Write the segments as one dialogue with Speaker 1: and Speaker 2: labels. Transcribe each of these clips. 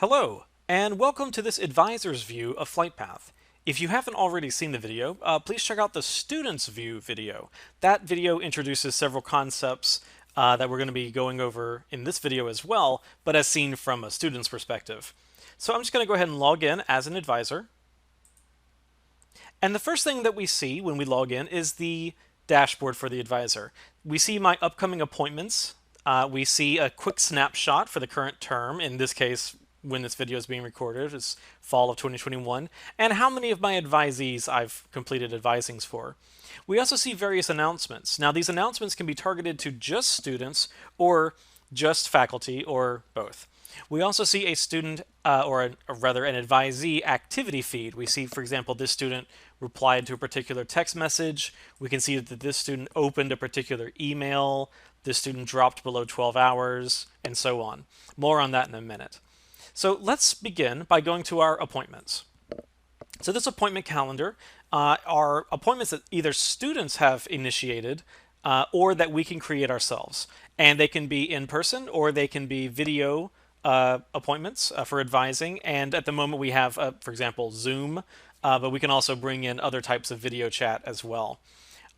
Speaker 1: Hello, and welcome to this advisor's view of FlightPath. If you haven't already seen the video, please check out the student's view video. That video introduces several concepts that we're going to be going over in this video as well, but as seen from a student's perspective. So I'm just going to go ahead and log in as an advisor. And the first thing that we see when we log in is the dashboard for the advisor. We see my upcoming appointments. We see a quick snapshot for the current term. In this case, when this video is being recorded, it's fall of 2021, and how many of my advisees I've completed advisings for. We also see various announcements. Now, these announcements can be targeted to just students or just faculty or both. We also see a student, or rather an advisee activity feed. We see, for example, this student replied to a particular text message. We can see that this student opened a particular email. This student dropped below 12 hours, and so on. More on that in a minute. So let's begin by going to our appointments. So this appointment calendar are appointments that either students have initiated or that we can create ourselves. And they can be in person or they can be video appointments for advising. And at the moment we have, for example, Zoom, but we can also bring in other types of video chat as well.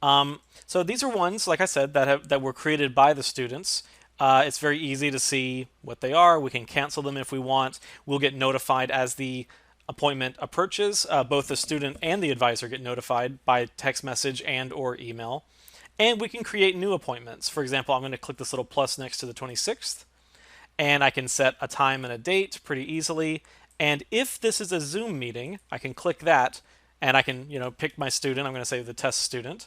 Speaker 1: So these are ones, like I said, that were created by the students. It's very easy to see what they are. We can cancel them if we want. We'll get notified as the appointment approaches. Both the student and the advisor get notified by text message and or email. And we can create new appointments. For example, I'm going to click this little plus next to the 26th. And I can set a time and a date pretty easily. And if this is a Zoom meeting, I can click that and I can, pick my student. I'm going to say the test student.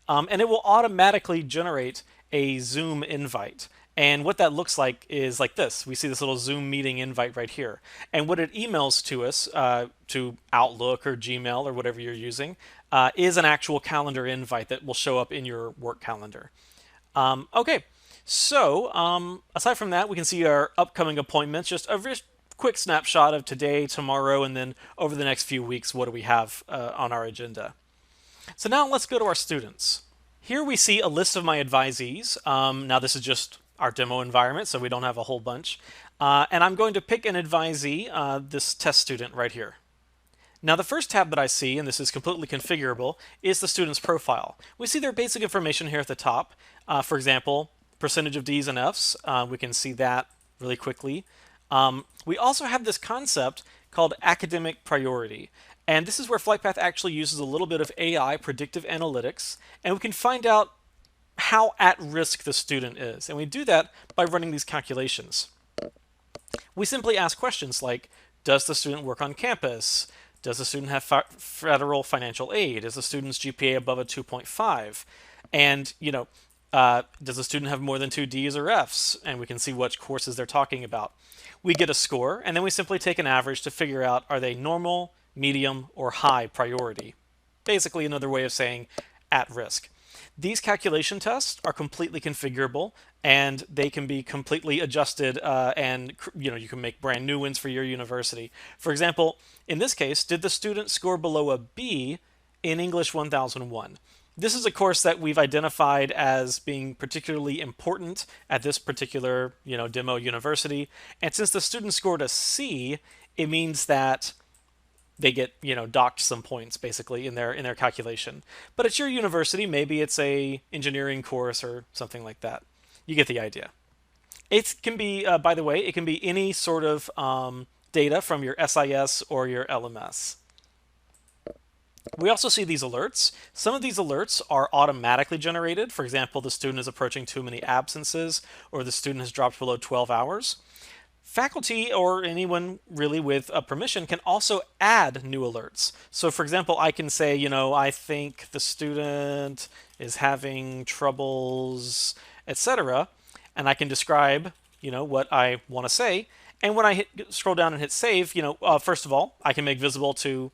Speaker 1: And it will automatically generate a Zoom invite. And what that looks like is like this. We see this little Zoom meeting invite right here. And what it emails to us, to Outlook or Gmail or whatever you're using, is an actual calendar invite that will show up in your work calendar. Okay, so aside from that, we can see our upcoming appointments, just a very quick snapshot of today, tomorrow, and then over the next few weeks, what do we have on our agenda. So now let's go to our students. Here we see a list of my advisees. Now this is just our demo environment, so we don't have a whole bunch. And I'm going to pick an advisee, this test student right here. Now the first tab that I see, and this is completely configurable, is the student's profile. We see their basic information here at the top. For example, percentage of D's and F's. We can see that really quickly. We also have this concept called academic priority. And this is where FlightPath actually uses a little bit of AI, predictive analytics, and we can find out how at risk the student is. And we do that by running these calculations. We simply ask questions like, does the student work on campus? Does the student have federal financial aid? Is the student's GPA above a 2.5? And, does the student have more than 2 D's or F's? And we can see which courses they're talking about. We get a score, and then we simply take an average to figure out, are they normal, medium, or high priority? Basically another way of saying at risk. These calculation tests are completely configurable, and they can be completely adjusted, and you can make brand new ones for your university. For example, in this case, did the student score below a B in English 1001? This is a course that we've identified as being particularly important at this particular, demo university. And since the student scored a C, it means that they get, docked some points basically in their calculation. But at your university, maybe it's a engineering course or something like that. You get the idea. It can be, by the way, it can be any sort of data from your SIS or your LMS. We also see these alerts. Some of these alerts are automatically generated. For example, the student is approaching too many absences, or the student has dropped below 12 hours. Faculty or anyone really with a permission can also add new alerts. So for example, I can say, I think the student is having troubles, etc. And I can describe, what I want to say. And when I scroll down and hit save, first of all, I can make visible to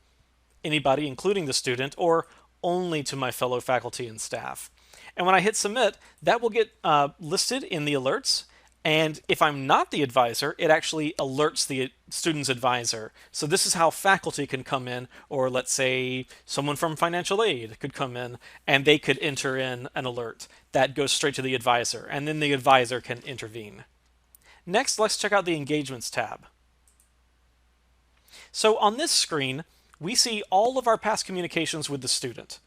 Speaker 1: anybody, including the student, or only to my fellow faculty and staff. And when I hit submit, that will get listed in the alerts. And if I'm not the advisor, it actually alerts the student's advisor. So this is how faculty can come in, or let's say someone from financial aid could come in, and they could enter in an alert. That goes straight to the advisor, and then the advisor can intervene. Next, let's check out the Engagements tab. So on this screen, we see all of our past communications with the student.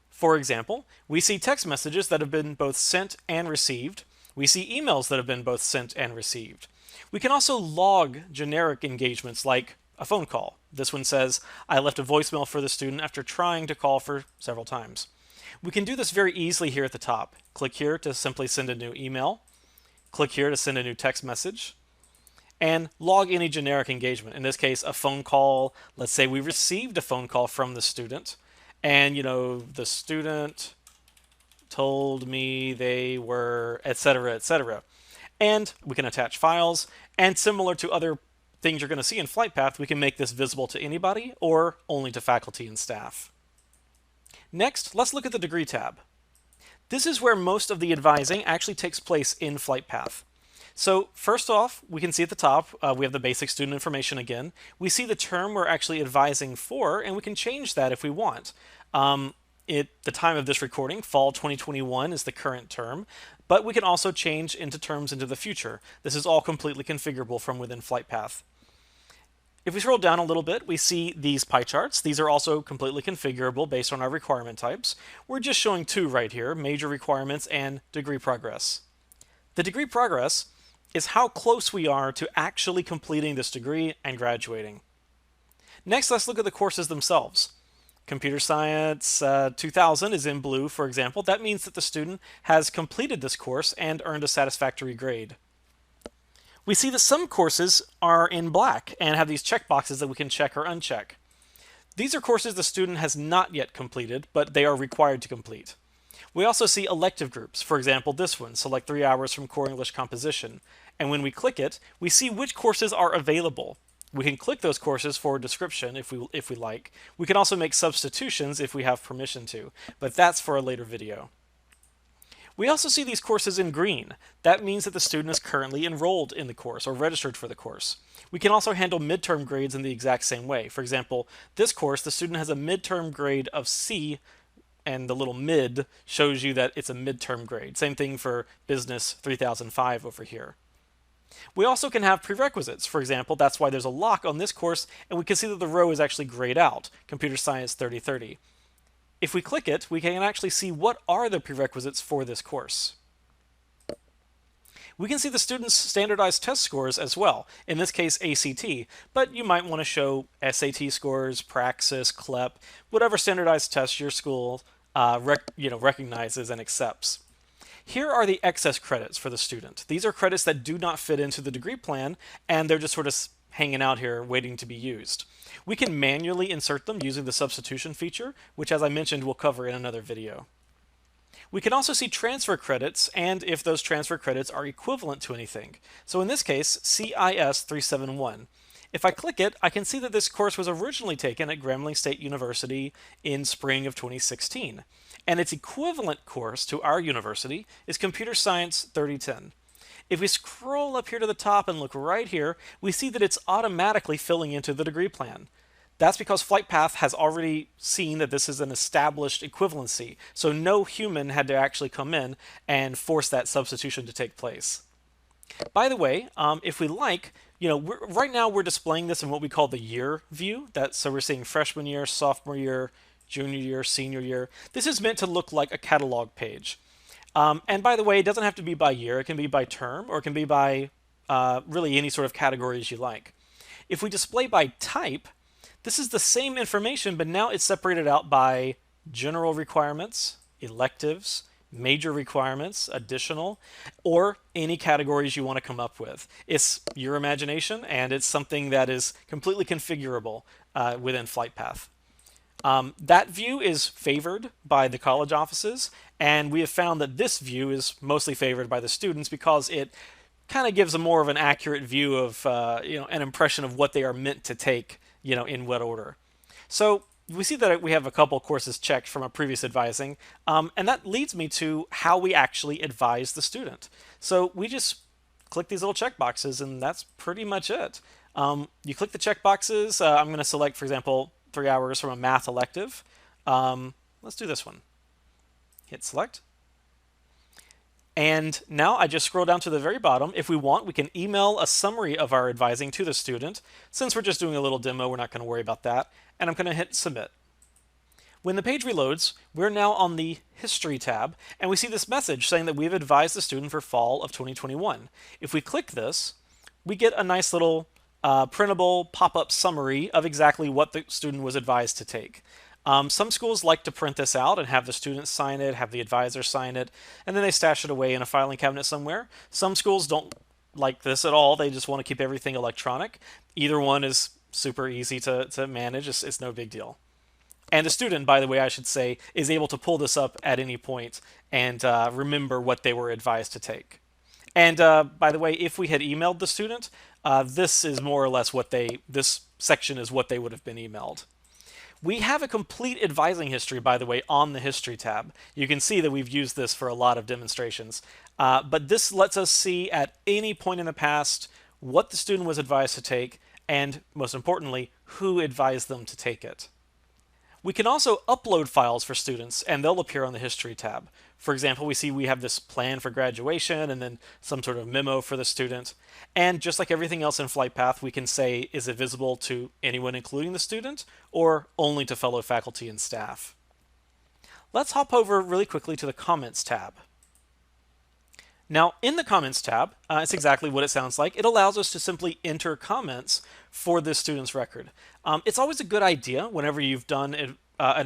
Speaker 1: For example, we see text messages that have been both sent and received. We see emails that have been both sent and received. We can also log generic engagements like a phone call. This one says, I left a voicemail for the student after trying to call for several times. We can do this very easily here at the top. Click here to simply send a new email. Click here to send a new text message. And log any generic engagement. In this case, a phone call. Let's say we received a phone call from the student. And, the student told me they were, etc., etc. And we can attach files. And similar to other things you're going to see in FlightPath, we can make this visible to anybody or only to faculty and staff. Next, let's look at the Degree tab. This is where most of the advising actually takes place in FlightPath. So first off, we can see at the top, we have the basic student information again. We see the term we're actually advising for, and we can change that if we want. At the time of this recording, fall 2021 is the current term, but we can also change into terms into the future. This is all completely configurable from within FlightPath. If we scroll down a little bit, we see these pie charts. These are also completely configurable based on our requirement types. We're just showing two right here, major requirements and degree progress. The degree progress is how close we are to actually completing this degree and graduating. Next, let's look at the courses themselves. Computer Science 2000 is in blue, for example. That means that the student has completed this course and earned a satisfactory grade. We see that some courses are in black and have these checkboxes that we can check or uncheck. These are courses the student has not yet completed, but they are required to complete. We also see elective groups. For example, this one, select 3 hours from core English composition. And when we click it, we see which courses are available. We can click those courses for a description if we like. We can also make substitutions if we have permission to, but that's for a later video. We also see these courses in green. That means that the student is currently enrolled in the course or registered for the course. We can also handle midterm grades in the exact same way. For example, this course, the student has a midterm grade of C, and the little mid shows you that it's a midterm grade. Same thing for Business 3005 over here. We also can have prerequisites. For example, that's why there's a lock on this course, and we can see that the row is actually grayed out, Computer Science 3030. If we click it, we can actually see what are the prerequisites for this course. We can see the students' standardized test scores as well, in this case ACT, but you might want to show SAT scores, Praxis, CLEP, whatever standardized test your school recognizes and accepts. Here are the excess credits for the student. These are credits that do not fit into the degree plan, and they're just sort of hanging out here waiting to be used. We can manually insert them using the substitution feature, which, as I mentioned, we'll cover in another video. We can also see transfer credits and if those transfer credits are equivalent to anything. So in this case, CIS 371. If I click it, I can see that this course was originally taken at Grambling State University in spring of 2016. And its equivalent course to our university is Computer Science 3010. If we scroll up here to the top and look right here, we see that it's automatically filling into the degree plan. That's because FlightPath has already seen that this is an established equivalency, so no human had to actually come in and force that substitution to take place. By the way, if we like, right now we're displaying this in what we call the year view. So we're seeing freshman year, sophomore year, junior year, senior year. This is meant to look like a catalog page. And by the way, it doesn't have to be by year. It can be by term, or it can be by really any sort of categories you like. If we display by type, this is the same information, but now it's separated out by general requirements, electives, major requirements, additional, or any categories you want to come up with. It's your imagination, and it's something that is completely configurable within FlightPath. That view is favored by the college offices, and we have found that this view is mostly favored by the students because it kind of gives a more of an accurate view of an impression of what they are meant to take in what order. So we see that we have a couple courses checked from a previous advising, and that leads me to how we actually advise the student. So we just click these little check boxes, and that's pretty much it. You click the check boxes. I'm going to select, for example, 3 hours from a math elective. Let's do this one. Hit select. And now I just scroll down to the very bottom. If we want, we can email a summary of our advising to the student. Since we're just doing a little demo, we're not going to worry about that. And I'm going to hit submit. When the page reloads, we're now on the History tab, and we see this message saying that we've advised the student for fall of 2021. If we click this, we get a nice little printable pop-up summary of exactly what the student was advised to take. Some schools like to print this out and have the students sign it, have the advisor sign it, and then they stash it away in a filing cabinet somewhere. Some schools don't like this at all. They just want to keep everything electronic. Either one is super easy to manage. It's no big deal. And the student, by the way, I should say, is able to pull this up at any point and remember what they were advised to take. And by the way, if we had emailed the student, this is more or less this section is what they would have been emailed. We have a complete advising history, by the way, on the History tab. You can see that we've used this for a lot of demonstrations. But this lets us see at any point in the past what the student was advised to take, and most importantly, who advised them to take it. We can also upload files for students, and they'll appear on the History tab. For example, we see we have this plan for graduation and then some sort of memo for the student. And just like everything else in FlightPath, we can say, is it visible to anyone including the student, or only to fellow faculty and staff? Let's hop over really quickly to the Comments tab. Now, in the Comments tab, it's exactly what it sounds like. It allows us to simply enter comments for this student's record. It's always a good idea whenever you've done an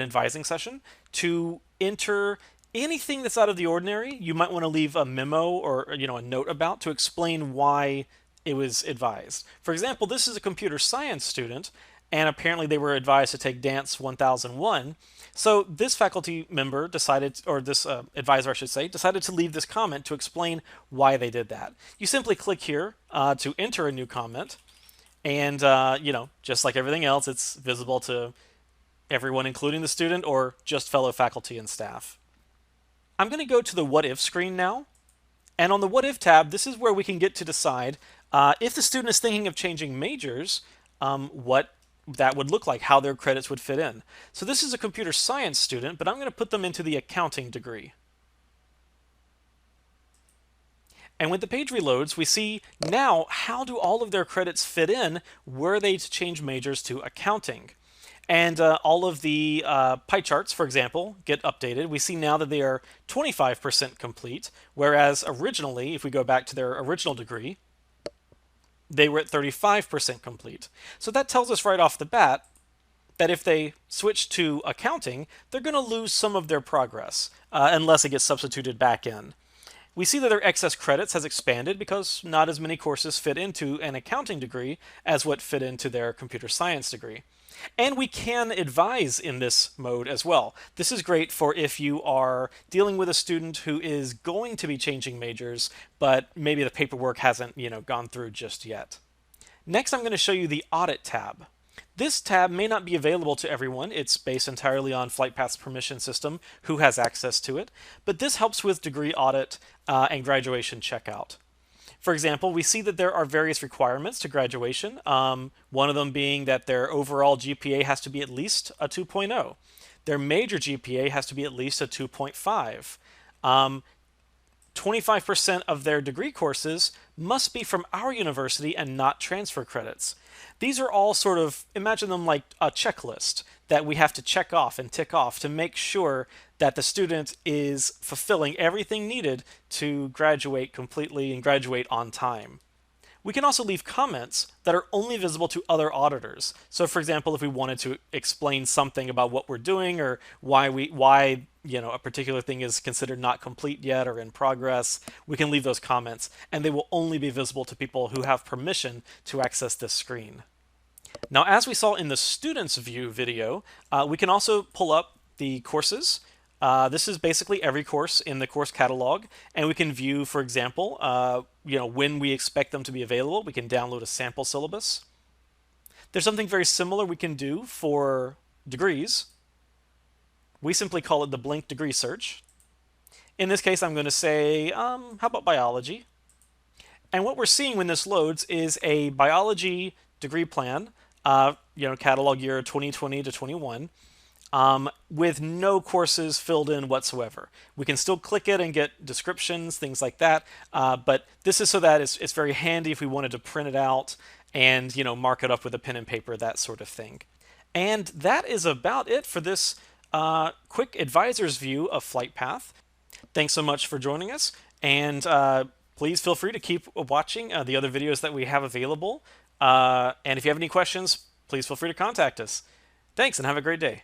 Speaker 1: advising session to enter anything that's out of the ordinary. You might want to leave a memo or a note about to explain why it was advised. For example, this is a computer science student, and apparently they were advised to take Dance 1001. So this faculty member decided, or this advisor I should say, decided to leave this comment to explain why they did that. You simply click here to enter a new comment, and just like everything else, it's visible to everyone including the student or just fellow faculty and staff. I'm going to go to the What If screen now, and on the What If tab, this is where we can get to decide if the student is thinking of changing majors, what that would look like, how their credits would fit in. So this is a computer science student, but I'm going to put them into the accounting degree. And when the page reloads, we see now how do all of their credits fit in were they to change majors to accounting. And all of the pie charts, for example, get updated. We see now that they are 25% complete, whereas originally, if we go back to their original degree, they were at 35% complete. So that tells us right off the bat that if they switch to accounting, they're going to lose some of their progress unless it gets substituted back in. We see that their excess credits has expanded because not as many courses fit into an accounting degree as what fit into their computer science degree. And we can advise in this mode as well. This is great for if you are dealing with a student who is going to be changing majors, but maybe the paperwork hasn't, gone through just yet. Next, I'm going to show you the Audit tab. This tab may not be available to everyone. It's based entirely on FlightPath's permission system, who has access to it, but this helps with degree audit and graduation checkout. For example, we see that there are various requirements to graduation, one of them being that their overall GPA has to be at least a 2.0. Their major GPA has to be at least a 2.5. 25% of their degree courses must be from our university and not transfer credits. These are all sort of, imagine them like a checklist that we have to check off and tick off to make sure that the student is fulfilling everything needed to graduate completely and graduate on time. We can also leave comments that are only visible to other auditors. So for example, if we wanted to explain something about what we're doing or why a particular thing is considered not complete yet or in progress, we can leave those comments, and they will only be visible to people who have permission to access this screen. Now, as we saw in the Students View video, we can also pull up the courses. This is basically every course in the course catalog, and we can view, for example, when we expect them to be available. We can download a sample syllabus. There's something very similar we can do for degrees. We simply call it the Blink Degree Search. In this case, I'm going to say, how about biology? And what we're seeing when this loads is a biology degree plan, catalog year 2020 to 21. with no courses filled in whatsoever. We can still click it and get descriptions, things like that, but this is so that it's very handy if we wanted to print it out and mark it up with a pen and paper, that sort of thing. And that is about it for this quick advisor's view of FlightPath. Thanks so much for joining us, and please feel free to keep watching the other videos that we have available. And if you have any questions, please feel free to contact us. Thanks, and have a great day.